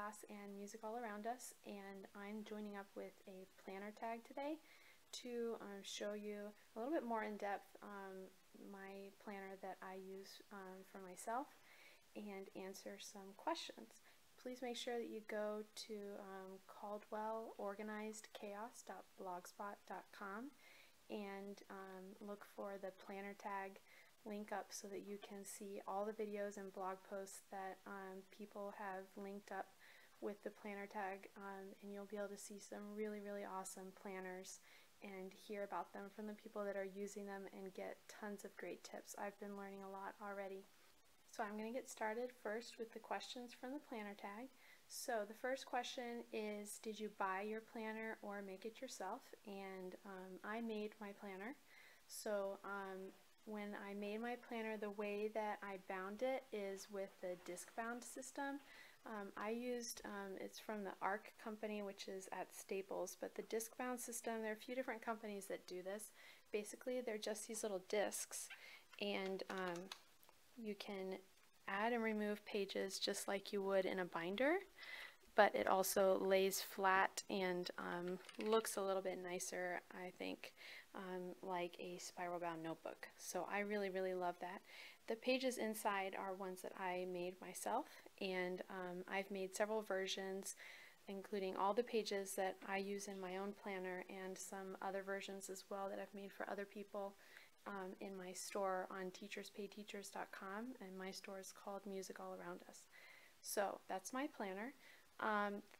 class and Music All Around Us, and I'm joining up with a planner tag today to show you a little bit more in depth my planner that I use for myself and answer some questions. Please make sure that you go to caldwellorganizedchaos.blogspot.com and look for the planner tag link up so that you can see all the videos and blog posts that people have linked up with the planner tag, and you'll be able to see some really awesome planners and hear about them from the people that are using them and get tons of great tips. I've been learning a lot already. So I'm going to get started first with the questions from the planner tag. So the first question is, did you buy your planner or make it yourself? And I made my planner. So when I made my planner, the way that I bound it is with the disc bound system. I used, it's from the ARC company, which is at Staples, but the disc bound system, there are a few different companies that do this. Basically, they're just these little discs, and you can add and remove pages just like you would in a binder, but it also lays flat and looks a little bit nicer, I think, like a spiral bound notebook. So I really love that. The pages inside are ones that I made myself, and I've made several versions, including all the pages that I use in my own planner and some other versions as well that I've made for other people in my store on teacherspayteachers.com, and my store is called Music All Around Us. So that's my planner.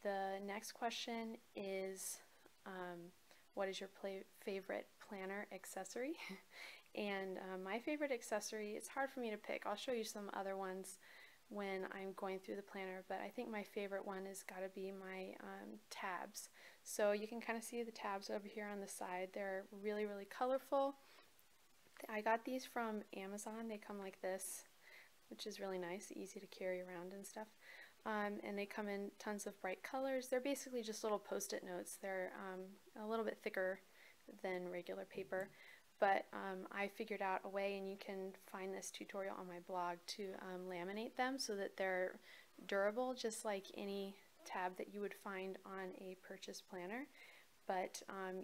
The next question is, what is your favorite planner accessory? And my favorite accessory, it's hard for me to pick. I'll show you some other ones when I'm going through the planner, but I think my favorite one has got to be my tabs. So you can kind of see the tabs over here on the side. They're really colorful. I got these from Amazon. They come like this, which is really nice, easy to carry around and stuff. And they come in tons of bright colors. They're basically just little post-it notes. They're a little bit thicker than regular paper, but I figured out a way, and you can find this tutorial on my blog, to laminate them so that they're durable, just like any tab that you would find on a purchase planner. But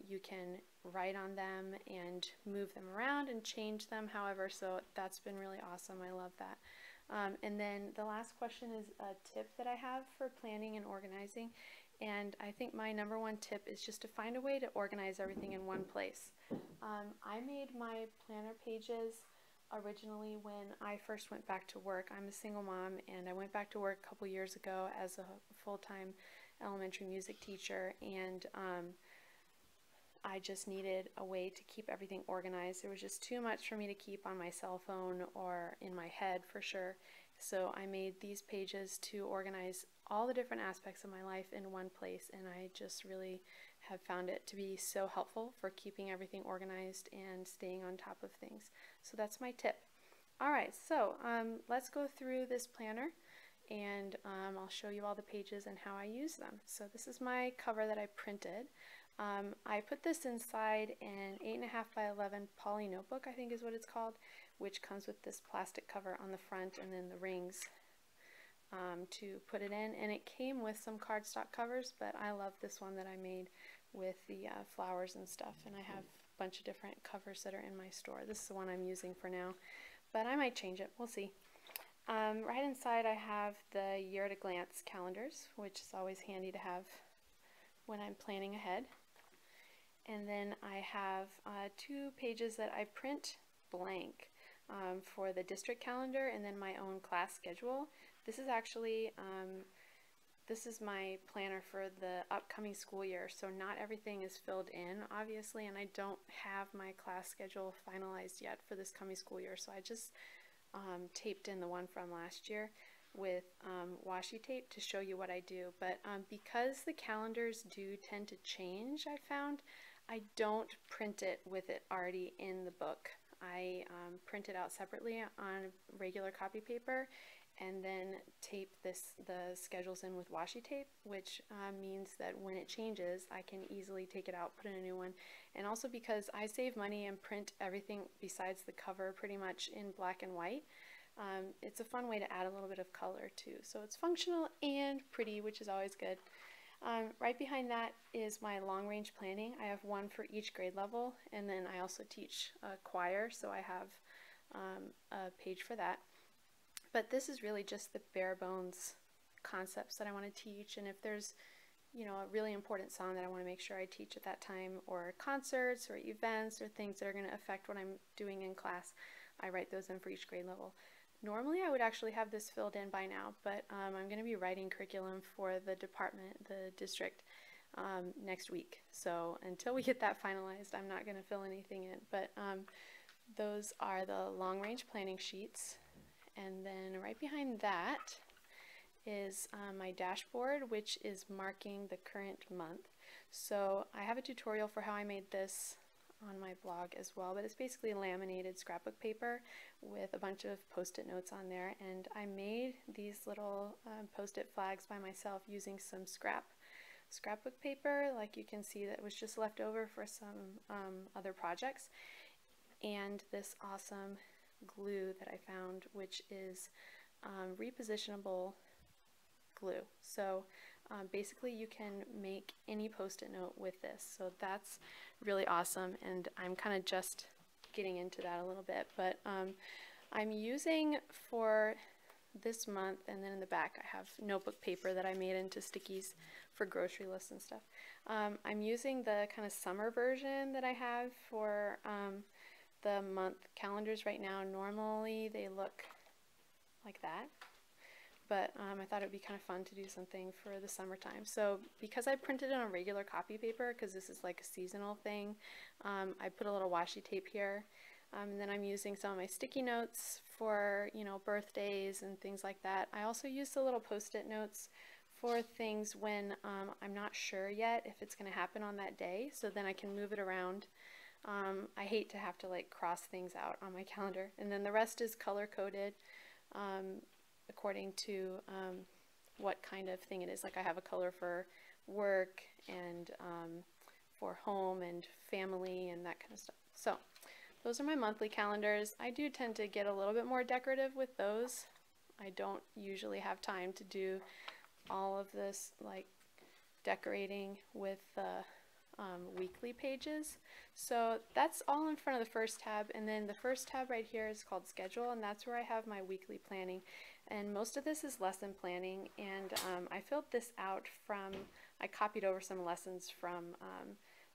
you can write on them and move them around and change them however, so that's been really awesome. I love that. And then the last question is a tip that I have for planning and organizing, and I think my number one tip is just to find a way to organize everything in one place. I made my planner pages originally when I first went back to work. I'm a single mom, and I went back to work a couple years ago as a full-time elementary music teacher, and I just needed a way to keep everything organized. There was just too much for me to keep on my cell phone or in my head for sure. So I made these pages to organize all the different aspects of my life in one place, and I just really have found it to be so helpful for keeping everything organized and staying on top of things. So that's my tip. Alright, so let's go through this planner, and I'll show you all the pages and how I use them. So this is my cover that I printed. I put this inside an 8.5 by 11 poly notebook, I think is what it's called, which comes with this plastic cover on the front and then the rings to put it in. And it came with some cardstock covers, but I love this one that I made with the flowers and stuff. And I have a bunch of different covers that are in my store. This is the one I'm using for now, but I might change it. We'll see. Right inside I have the year at a glance calendars, which is always handy to have when I'm planning ahead. And then I have 2 pages that I print blank for the district calendar, and then my own class schedule. This is actually, this is my planner for the upcoming school year, so not everything is filled in, obviously, and I don't have my class schedule finalized yet for this coming school year, so I just taped in the one from last year with washi tape to show you what I do. But because the calendars do tend to change, I found, I don't print it with it already in the book. I print it out separately on regular copy paper and then tape the schedules in with washi tape, which means that when it changes, I can easily take it out, put in a new one. And also because I save money and print everything besides the cover pretty much in black and white, It's a fun way to add a little bit of color too. So it's functional and pretty, which is always good. Right behind that is my long-range planning. I have one for each grade level, and then I also teach choir, so I have a page for that. But this is really just the bare bones concepts that I want to teach, and if there's a really important song that I want to make sure I teach at that time, or concerts or events or things that are going to affect what I'm doing in class, I write those in for each grade level. Normally I would actually have this filled in by now, but I'm going to be writing curriculum for the department, the district, next week. So until we get that finalized, I'm not going to fill anything in. But those are the long-range planning sheets. And then right behind that is my dashboard, which is marking the current month. So I have a tutorial for how I made this on my blog as well, but it's basically laminated scrapbook paper with a bunch of post-it notes on there, and I made these little post-it flags by myself using some scrapbook paper, like you can see, that was just left over for some other projects, and this awesome glue that I found, which is repositionable glue. So basically you can make any post-it note with this, so that's really awesome, and I'm kind of just getting into that a little bit. But I'm using for this month, and then in the back I have notebook paper that I made into stickies for grocery lists and stuff. I'm using the kind of summer version that I have for the month calendars right now. Normally they look like that, but I thought it would be kind of fun to do something for the summertime. So because I printed it on regular copy paper, because this is like a seasonal thing, I put a little washi tape here. And then I'm using some of my sticky notes for, birthdays and things like that. I also used the little post-it notes for things when I'm not sure yet if it's going to happen on that day, so then I can move it around. I hate to have to like cross things out on my calendar. And then the rest is color-coded according to what kind of thing it is. Like I have a color for work and for home and family and that kind of stuff. So those are my monthly calendars. I do tend to get a little bit more decorative with those. I don't usually have time to do all of this like decorating with the weekly pages. So that's all in front of the first tab, and then the first tab right here is called schedule, and that's where I have my weekly planning, and most of this is lesson planning. And I filled this out from, I copied over some lessons from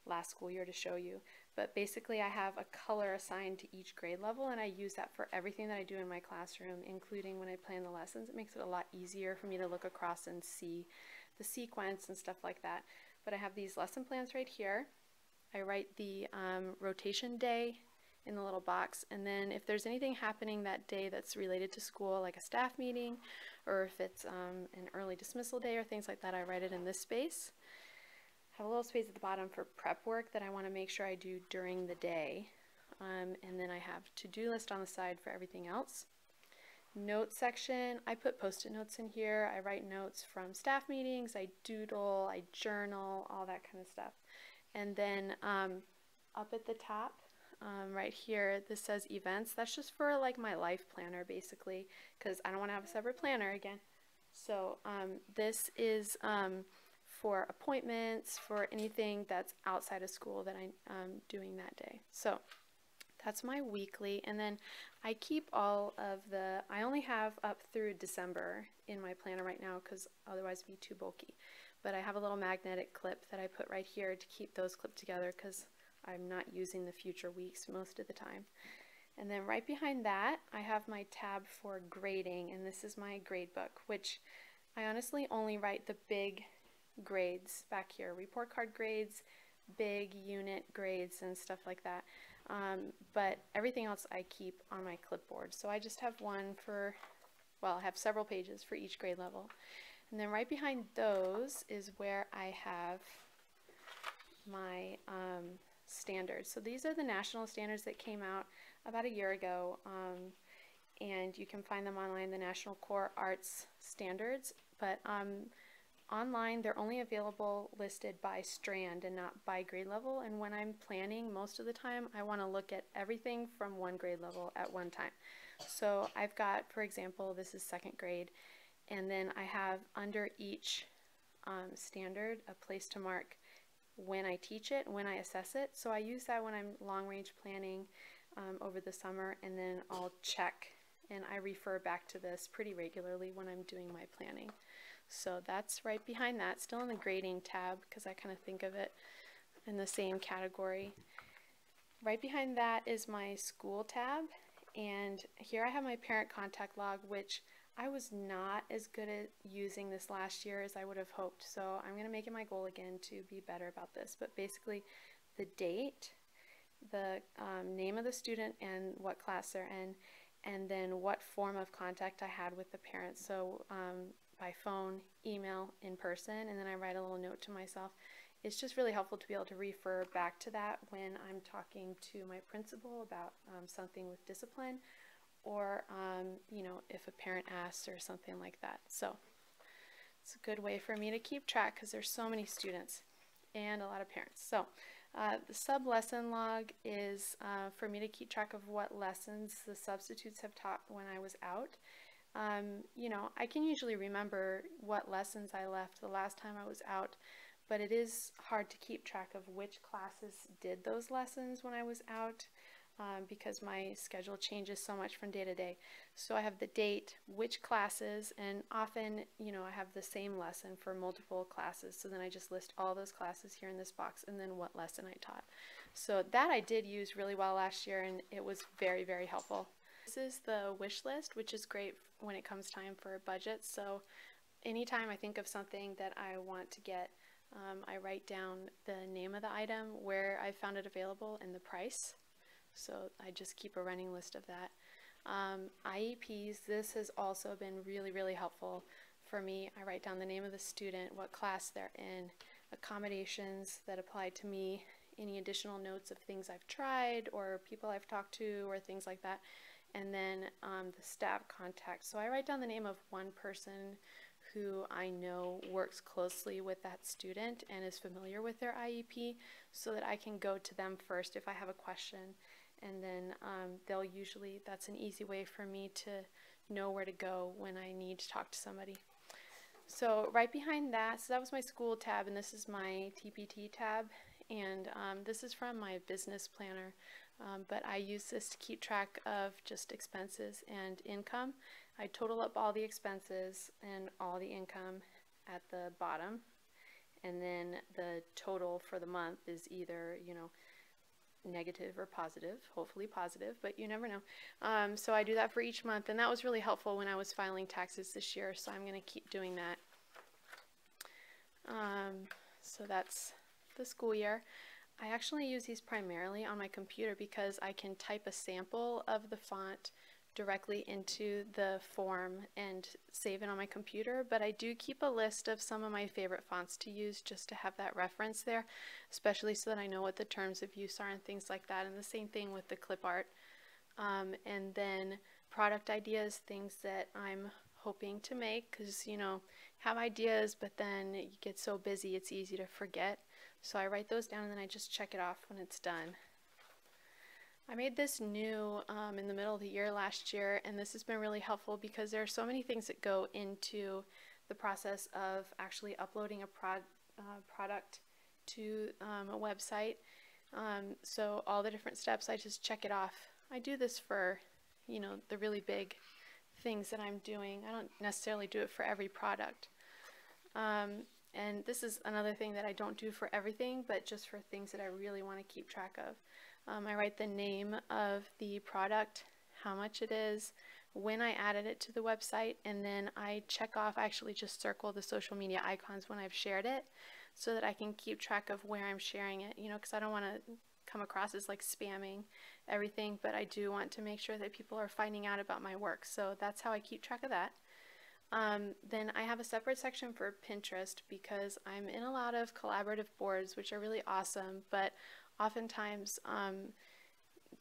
last school year to show you, but basically I have a color assigned to each grade level, and I use that for everything that I do in my classroom, including when I plan the lessons. It makes it a lot easier for me to look across and see the sequence and stuff like that. But I have these lesson plans right here. I write the rotation day in the little box, and then if there's anything happening that day that's related to school, like a staff meeting, or if it's an early dismissal day or things like that, I write it in this space. I have a little space at the bottom for prep work that I want to make sure I do during the day, and then I have to-do list on the side for everything else. Notes section, I put post-it notes in here. I write notes from staff meetings, I doodle, I journal, all that kind of stuff. And then up at the top, right here, this says events. That's just for like my life planner basically, because I don't want to have a separate planner again. So this is for appointments, for anything that's outside of school that I'm doing that day. So that's my weekly, and then I keep all of the, I only have up through December in my planner right now because otherwise it'd be too bulky. But I have a little magnetic clip that I put right here to keep those clipped together because I'm not using the future weeks most of the time. And then right behind that, I have my tab for grading, and this is my grade book, which I honestly only write the big grades back here, report card grades, big unit grades and stuff like that. But everything else I keep on my clipboard. So I just have one for, well, I have several pages for each grade level. And then right behind those is where I have my standards. So these are the national standards that came out about a year ago, and you can find them online, the National Core Arts Standards. But Online, they're only available listed by strand and not by grade level, and when I'm planning, most of the time I want to look at everything from one grade level at one time. So I've got, for example, this is second grade, and then I have under each standard a place to mark when I teach it, when I assess it. So I use that when I'm long range planning over the summer, and then I'll check and I refer back to this pretty regularly when I'm doing my planning. So that's right behind that, still in the grading tab because I kind of think of it in the same category. Right behind that is my school tab, and here I have my parent contact log, which I was not as good at using this last year as I would have hoped. So I'm going to make it my goal again to be better about this. But basically the date, the name of the student and what class they're in, and then what form of contact I had with the parents. So by phone, email, in person, and then I write a little note to myself. It's just really helpful to be able to refer back to that when I'm talking to my principal about something with discipline, or you know, if a parent asks or something like that. So it's a good way for me to keep track because there's so many students and a lot of parents. So the sub-lesson log is for me to keep track of what lessons the substitutes have taught when I was out. You know, I can usually remember what lessons I left the last time I was out, but it is hard to keep track of which classes did those lessons when I was out because my schedule changes so much from day to day. So I have the date, which classes, and often, you know, I have the same lesson for multiple classes. So then I just list all those classes here in this box and then what lesson I taught. So that I did use really well last year, and it was very, very helpful. This is the wish list, which is great when it comes time for a budget. So anytime I think of something that I want to get, I write down the name of the item, where I found it available, and the price. So I just keep a running list of that. IEPs, this has also been really, really helpful for me. I write down the name of the student, what class they're in, accommodations that apply to me, any additional notes of things I've tried or people I've talked to or things like that, and then the staff contact. So I write down the name of one person who I know works closely with that student and is familiar with their IEP, so that I can go to them first if I have a question, and then they'll usually, that's an easy way for me to know where to go when I need to talk to somebody. So right behind that, so that was my school tab, and this is my TPT tab, and this is from my business planner, but I use this to keep track of just expenses and income. I total up all the expenses and all the income at the bottom, and then the total for the month is either, you know, negative or positive, hopefully positive, but you never know. So I do that for each month, and that was really helpful when I was filing taxes this year, so I'm going to keep doing that. So that's the school year. I actually use these primarily on my computer because I can type a sample of the font directly into the form and save it on my computer, but I do keep a list of some of my favorite fonts to use just to have that reference there, especially so that I know what the terms of use are and things like that. And the same thing with the clip art. And then product ideas, things that I'm hoping to make, because, you know, have ideas, but then you get so busy it's easy to forget. So I write those down and then I just check it off when it's done. I made this new in the middle of the year last year, and this has been really helpful because there are so many things that go into the process of actually uploading a product to a website. So all the different steps, I just check it off. I do this for, you know, the really big things that I'm doing. I don't necessarily do it for every product. And this is another thing that I don't do for everything, but just for things that I really want to keep track of. I write the name of the product, how much it is, when I added it to the website, and then I check off, I actually just circle the social media icons when I've shared it so that I can keep track of where I'm sharing it, you know, because I don't want to come across as like spamming everything, but I do want to make sure that people are finding out about my work. So that's how I keep track of that. Then I have a separate section for Pinterest because I'm in a lot of collaborative boards, which are really awesome, but oftentimes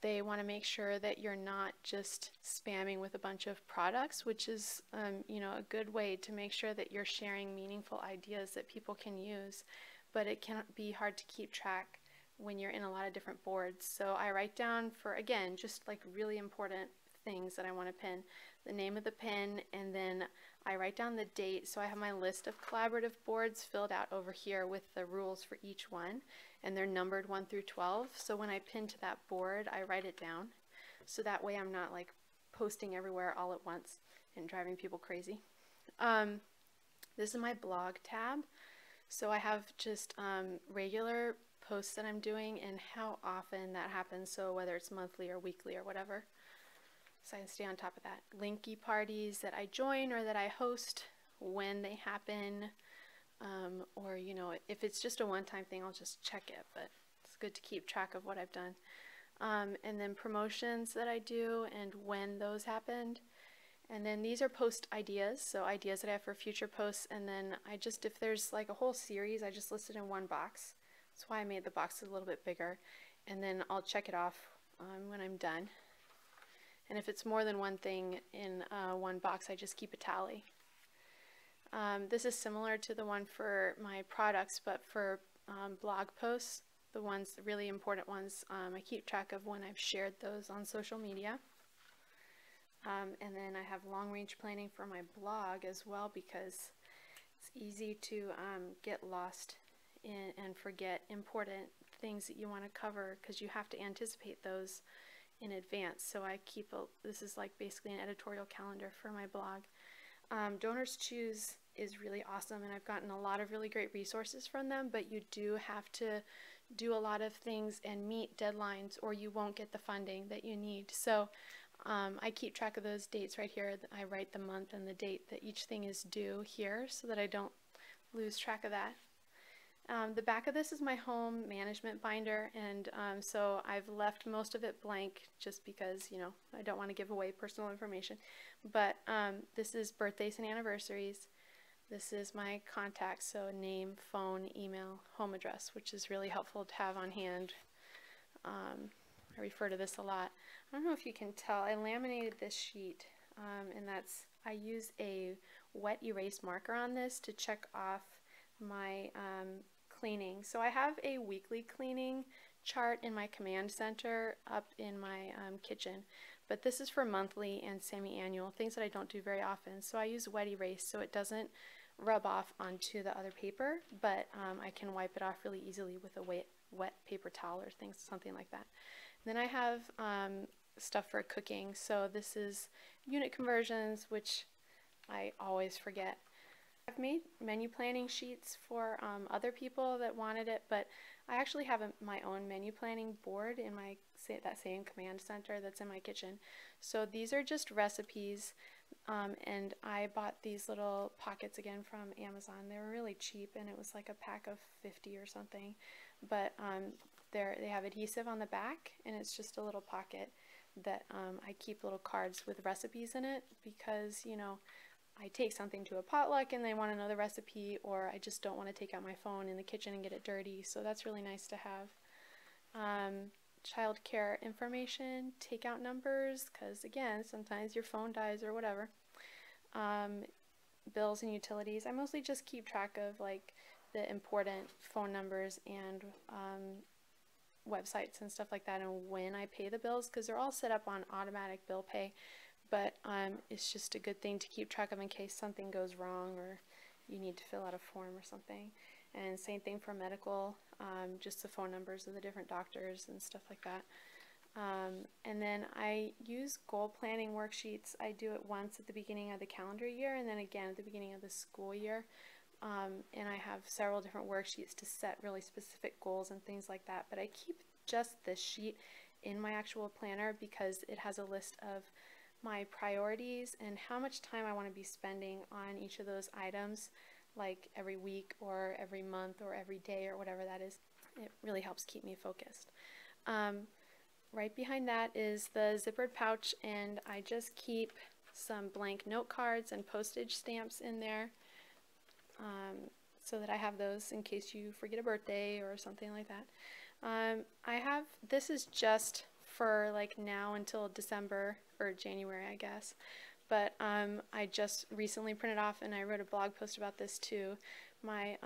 they want to make sure that you're not just spamming with a bunch of products, which is you know, a good way to make sure that you're sharing meaningful ideas that people can use, but it can be hard to keep track when you're in a lot of different boards. So I write down, for again, just like really important things that I want to pin, the name of the pin, and then I write down the date. So I have my list of collaborative boards filled out over here with the rules for each one, and they're numbered 1 through 12. So when I pin to that board, I write it down, so that way I'm not like posting everywhere all at once and driving people crazy. This is my blog tab. So I have just regular posts that I'm doing and how often that happens, so whether it's monthly or weekly or whatever, so I can stay on top of that. Linky parties that I join or that I host, when they happen, or you know, if it's just a one-time thing, I'll just check it, but it's good to keep track of what I've done. And then promotions that I do and when those happened. And then these are post ideas, so ideas that I have for future posts, and then I just, if there's like a whole series, I just list it in one box. That's why I made the boxes a little bit bigger, and then I'll check it off when I'm done. And if it's more than one thing in one box, I just keep a tally. This is similar to the one for my products, but for blog posts, the ones, the really important ones, I keep track of when I've shared those on social media. And then I have long-range planning for my blog as well, because it's easy to get lost in and forget important things that you want to cover, because you have to anticipate those in advance. So I keep this is like basically an editorial calendar for my blog. Donors Choose is really awesome, and I've gotten a lot of really great resources from them, but you do have to do a lot of things and meet deadlines, or you won't get the funding that you need. So I keep track of those dates right here. I write the month and the date that each thing is due here, so that I don't lose track of that. The back of this is my home management binder, and so I've left most of it blank just because, you know, I don't want to give away personal information. But this is birthdays and anniversaries. This is my contacts, so name, phone, email, home address, which is really helpful to have on hand. I refer to this a lot. I don't know if you can tell, I laminated this sheet, and I use a wet erase marker on this to check off my cleaning. So I have a weekly cleaning chart in my command center up in my kitchen, but this is for monthly and semi-annual, things that I don't do very often. So I use wet erase so it doesn't rub off onto the other paper, but I can wipe it off really easily with a wet paper towel or something like that. Then I have stuff for cooking. So this is unit conversions, which I always forget. I've made menu planning sheets for other people that wanted it, but I actually have my own menu planning board in that same command center that's in my kitchen. So these are just recipes, and I bought these little pockets again from Amazon. They were really cheap, and it was like a pack of 50 or something, but they have adhesive on the back, and it's just a little pocket that I keep little cards with recipes in it, because, you know, I take something to a potluck and they want another recipe, or I just don't want to take out my phone in the kitchen and get it dirty, so that's really nice to have. Child care information, takeout numbers, because again, sometimes your phone dies or whatever. Bills and utilities. I mostly just keep track of like the important phone numbers and websites and stuff like that, and when I pay the bills, because they're all set up on automatic bill pay, but it's just a good thing to keep track of in case something goes wrong or you need to fill out a form or something. And same thing for medical, just the phone numbers of the different doctors and stuff like that. And then I use goal planning worksheets. I do it once at the beginning of the calendar year and then again at the beginning of the school year. And I have several different worksheets to set really specific goals and things like that. But I keep just this sheet in my actual planner because it has a list of my priorities and how much time I want to be spending on each of those items, like every week or every month or every day or whatever that is. It really helps keep me focused. Right behind that is the zippered pouch, and I just keep some blank note cards and postage stamps in there so that I have those in case you forget a birthday or something like that. This is just for like now until December or January, I guess. But I just recently printed off, and I wrote a blog post about this too, my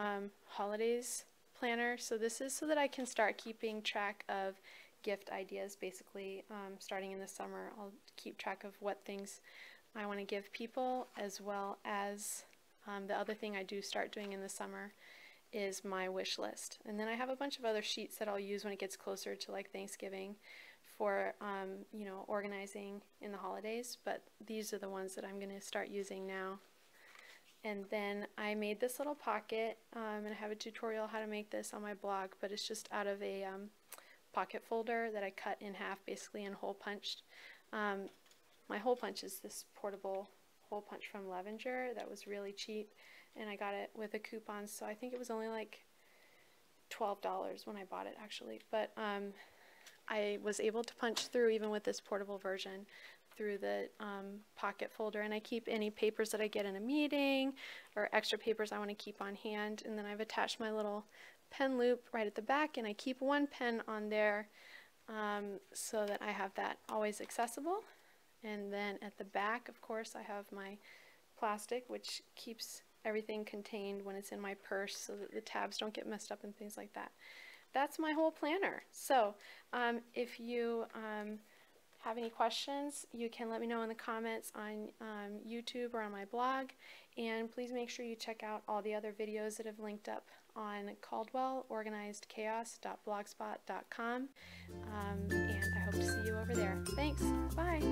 holidays planner. So this is so that I can start keeping track of gift ideas. Basically, starting in the summer, I'll keep track of what things I want to give people, as well as the other thing I do start doing in the summer is my wish list. And then I have a bunch of other sheets that I'll use when it gets closer to like Thanksgiving for you know, organizing in the holidays, but these are the ones that I'm going to start using now. And then I made this little pocket, and I have a tutorial how to make this on my blog, but it's just out of a pocket folder that I cut in half basically and hole punched. My hole punch is this portable hole punch from Levenger that was really cheap, and I got it with a coupon, so I think it was only like $12 when I bought it actually. But I was able to punch through, even with this portable version, through the pocket folder, and I keep any papers that I get in a meeting or extra papers I want to keep on hand. And then I've attached my little pen loop right at the back, and I keep one pen on there so that I have that always accessible. And then at the back, of course, I have my plastic, which keeps everything contained when it's in my purse so that the tabs don't get messed up and things like that. That's my whole planner. So if you have any questions, you can let me know in the comments on YouTube or on my blog. And please make sure you check out all the other videos that have linked up on caldwellorganizedchaos.blogspot.com. And I hope to see you over there. Thanks. Bye.